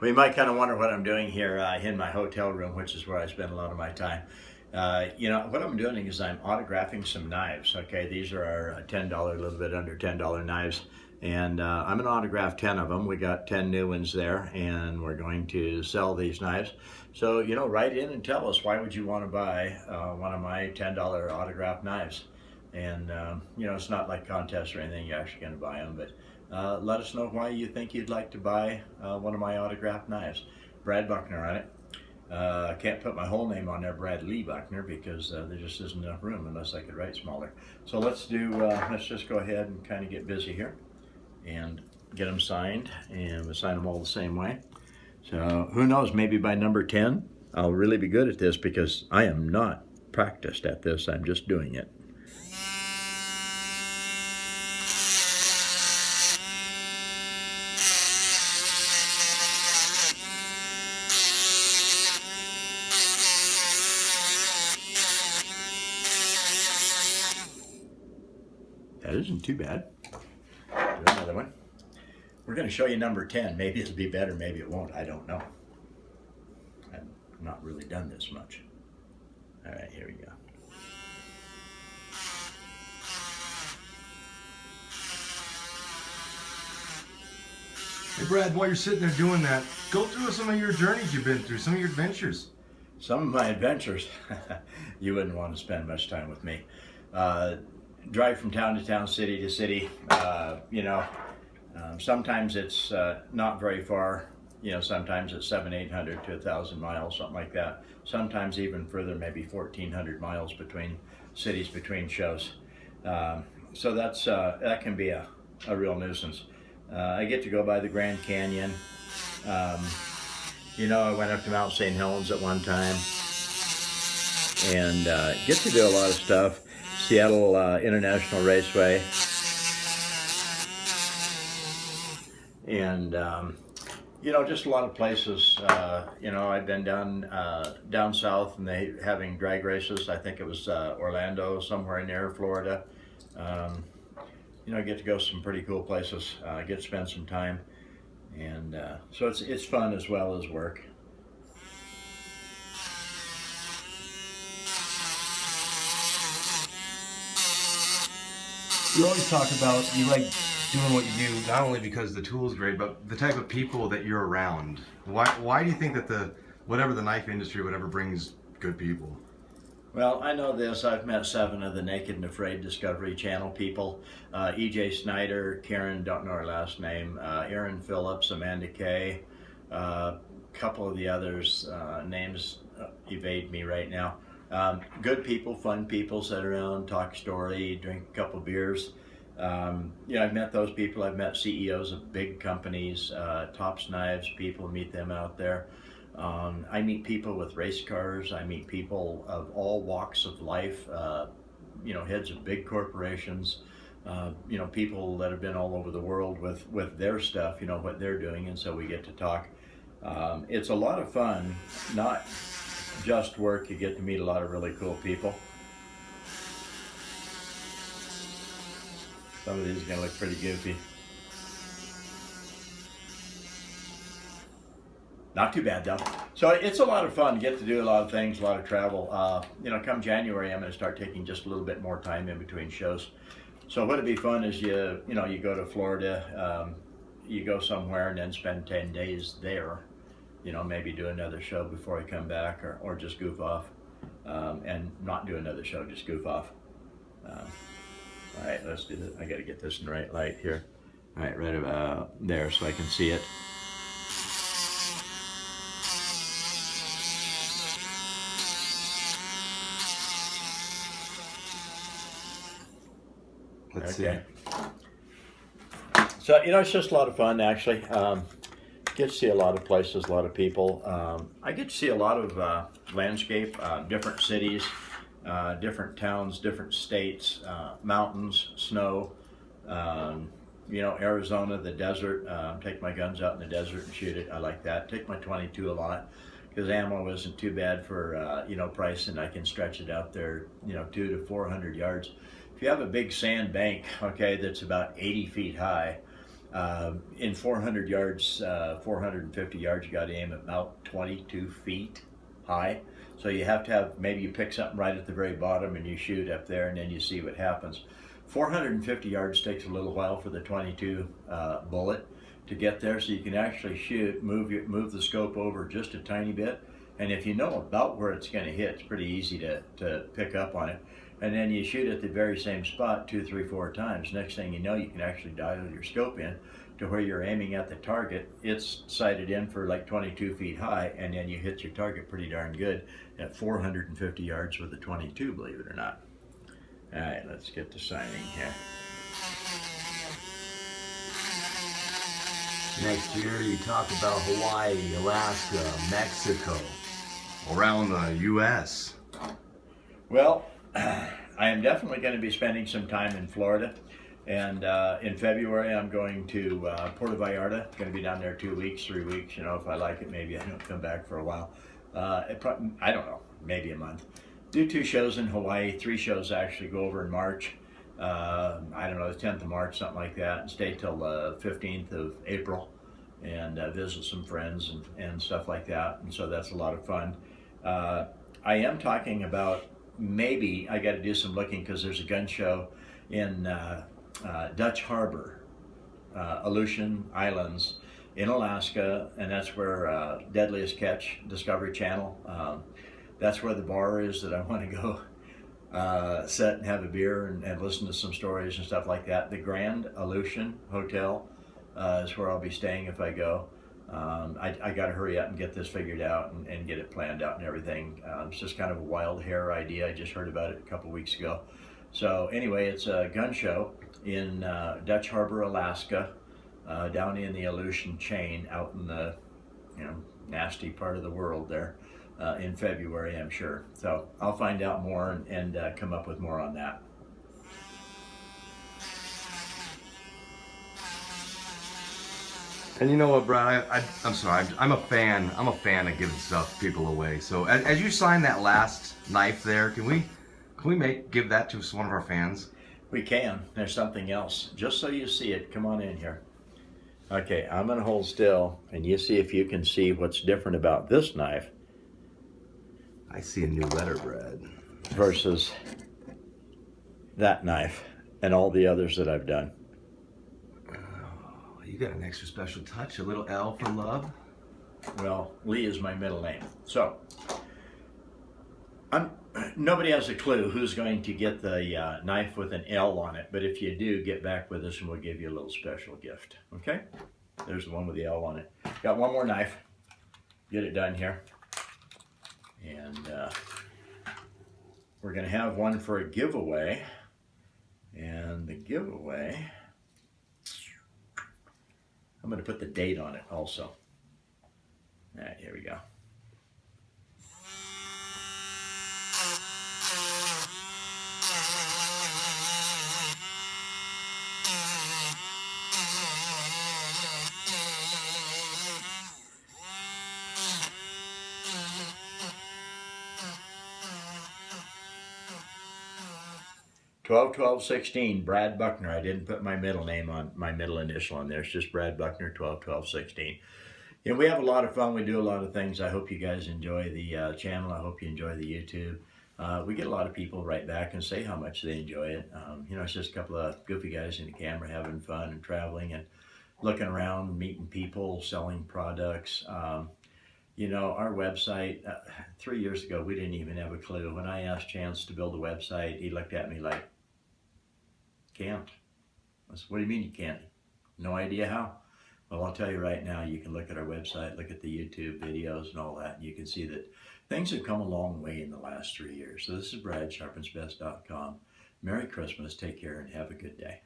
Well, you might kind of wonder what I'm doing here in my hotel room, which is where I spend a lot of my time. What I'm doing is I'm autographing some knives. Okay, these are our $10, a little bit under $10 knives. And I'm going to autograph 10 of them. We got 10 new ones there, and we're going to sell these knives. So, write in and tell us, why would you want to buy one of my $10 autograph knives? And, it's not like contests or anything, you're actually going to buy them, but let us know why you think you'd like to buy one of my autographed knives. Brad Buckner on it. I can't put my whole name on there, Brad Lee Buckner, because there just isn't enough room unless I could write smaller. So let's just go ahead and kind of get busy here and get them signed, and we'll sign them all the same way. So who knows, maybe by number 10, I'll really be good at this, because I am not practiced at this, I'm just doing it. That isn't too bad. Do another one. We're going to show you number 10. Maybe it'll be better, maybe it won't. I don't know. I've not really done this much. All right, here we go. Hey Brad, while you're sitting there doing that, go through some of your journeys you've been through, some of your adventures. Some of my adventures. You wouldn't want to spend much time with me. Drive from town to town, city to city. Sometimes it's not very far. Sometimes it's 700-800 to 1,000 miles, something like that. Sometimes even further, maybe 1,400 miles between cities, between shows. So that can be a real nuisance. I get to go by the Grand Canyon. I went up to Mount St. Helens at one time, and get to do a lot of stuff. Seattle International Raceway, and just a lot of places. I've been down south, and they having drag races. I think it was Orlando, somewhere in there, Florida. I get to go some pretty cool places. I get to spend some time, and so it's fun as well as work. You always talk about you like doing what you do, not only because the tool's great, but the type of people that you're around. Why do you think that whatever the knife industry, whatever brings good people? Well, I know this. I've met 7 of the Naked and Afraid Discovery Channel people. E.J. Snyder, Karen, don't know her last name, Aaron Phillips, Amanda Kay, a couple of the others, names evade me right now. Good people, fun people, sit around, talk story, drink a couple beers. I've met those people. I've met CEOs of big companies, Tops Knives people, meet them out there. I meet people with race cars. I meet people of all walks of life, heads of big corporations, people that have been all over the world with their stuff, what they're doing, and so we get to talk. It's a lot of fun, not just work. You get to meet a lot of really cool people. Some of these are going to look pretty goofy. Not too bad though. So it's a lot of fun. Get to do a lot of things, a lot of travel. Come January, I'm going to start taking just a little bit more time in between shows. So what'd be fun is you go to Florida, you go somewhere and then spend 10 days there. Maybe do another show before I come back, or just goof off, and not do another show, just goof off. All right, let's do this. I got to get this in the right light here. All right, right about there so I can see it. Let's see. So, it's just a lot of fun, actually. Get to see a lot of places, a lot of people. I get to see a lot of landscape, different cities, different towns, different states, mountains, snow, Arizona, the desert. Take my guns out in the desert and shoot it. I like that. Take my 22 a lot, because ammo isn't too bad for, price, and I can stretch it out there, 200 to 400 yards. If you have a big sand bank, okay, that's about 80 feet high, In 400 yards, 450 yards, you got to aim at about 22 feet high. So you have to have, maybe you pick something right at the very bottom and you shoot up there and then you see what happens. 450 yards takes a little while for the 22 bullet to get there, so you can actually shoot, move the scope over just a tiny bit, and if you know about where it's going to hit, it's pretty easy to pick up on it. And then you shoot at the very same spot 2, 3, 4 times. Next thing you know, you can actually dial your scope in to where you're aiming at the target. It's sighted in for like 22 feet high, and then you hit your target pretty darn good at 450 yards with a 22, believe it or not. All right, let's get to signing here. Next year, you talk about Hawaii, Alaska, Mexico, around the U.S. Well, I am definitely going to be spending some time in Florida. And in February, I'm going to Puerto Vallarta. Going to be down there 2 weeks, 3 weeks. You know, if I like it, maybe I don't come back for a while. I don't know, maybe a month. Do 2 shows in Hawaii, 3 shows actually go over in March. I don't know, the 10th of March, something like that, and stay till the 15th of April and visit some friends and stuff like that. And so that's a lot of fun. I am talking about, maybe I got to do some looking because there's a gun show in Dutch Harbor, Aleutian Islands in Alaska, and that's where Deadliest Catch, Discovery Channel, that's where the bar is that I want to go sit and have a beer and listen to some stories and stuff like that. The Grand Aleutian Hotel is where I'll be staying if I go. I got to hurry up and get this figured out and get it planned out and everything. It's just kind of a wild hair idea. I just heard about it a couple weeks ago. So anyway, it's a gun show in Dutch Harbor, Alaska, down in the Aleutian chain, out in the nasty part of the world there, in February, I'm sure. So I'll find out more and come up with more on that. And you know what, Brad? I'm sorry. I'm a fan. I'm a fan of giving stuff people away. So as you sign that last knife there, can we give that to one of our fans? We can. There's something else. Just so you see it, come on in here. Okay, I'm going to hold still, and you see if you can see what's different about this knife I see a new letter, Brad. versus that knife and all the others that I've done. You got an extra special touch, a little L for love. Well, Lee is my middle name. So, nobody has a clue who's going to get the knife with an L on it, but if you do, get back with us and we'll give you a little special gift. Okay? There's the one with the L on it. Got one more knife. Get it done here. And we're going to have one for a giveaway. And the giveaway, I'm going to put the date on it also. All right, here we go. Twelve 16, Brad Buckner. I didn't put my middle name on, my middle initial on there. It's just Brad Buckner, 12 16. And we have a lot of fun. We do a lot of things. I hope you guys enjoy the channel. I hope you enjoy the YouTube. We get a lot of people write back and say how much they enjoy it. It's just a couple of goofy guys in the camera having fun and traveling and looking around, meeting people, selling products. Our website, 3 years ago, we didn't even have a clue. When I asked Chance to build a website, he looked at me like, can't. I said, what do you mean you can't? No idea how. Well, I'll tell you right now, you can look at our website, look at the YouTube videos and all that, and you can see that things have come a long way in the last 3 years. So this is Brad, sharpensbest.com. Merry Christmas, take care, and have a good day.